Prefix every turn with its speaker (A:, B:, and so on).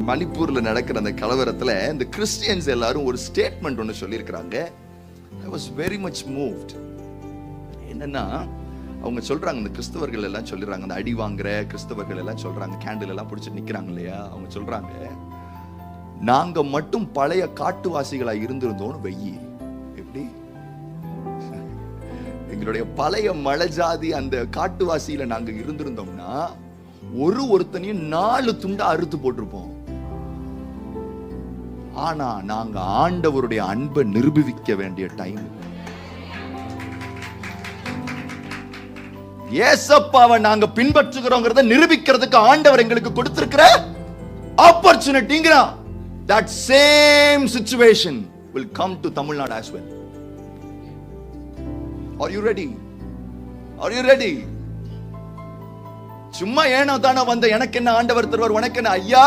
A: மணிப்பூர்ல நடக்கிற அந்த கலவரத்துல இந்த கிறிஸ்டியன்ஸ் எல்லாரும் ஒரு ஸ்டேட்மெண்ட் ஒன்று சொல்லியிருக்கிறாங்க. I was very much moved. என்னன்னா அவங்க சொல்றாங்க, இந்த கிறிஸ்தவர்கள் எல்லாம் சொல்லிடுறாங்க, அந்த அடி வாங்குற கிறிஸ்தவர்கள் எல்லாம் சொல்றாங்க, கேண்டில் எல்லாம் பிடிச்சி நிக்கிறாங்க இல்லையா, அவங்க சொல்றாங்க, நாங்க மட்டும் பழைய காட்டுவாசிகளா இருந்திருந்தோம்னு வெயி. எப்படி? எங்களுடைய பழைய மலை ஜாதி அந்த காட்டுவாசியில நாங்க இருந்திருந்தோம்னா ஒருத்தனையும் 4 துண்டா அறுத்து போட்டிருப்போம். ஆனா நாங்க ஆண்டவருடைய அன்பை நிரூபிக்க வேண்டிய டைம். ஏசப்பாவை நாங்க பின்பற்றுகிறோங்கிறத நிரூபிக்கிறதுக்கு ஆண்டவர் எங்களுக்கு கொடுத்திருக்கிற ஆப்பர்ச்சுனிட்டிங்கற that same situation will come to Tamil Nadu as well. Are you ready? Are you ready? சும்மா ஏனோ தானோ வந்த எனக்கு என்ன ஆண்டவர் தருவார், உனக்கு என்ன ஐயா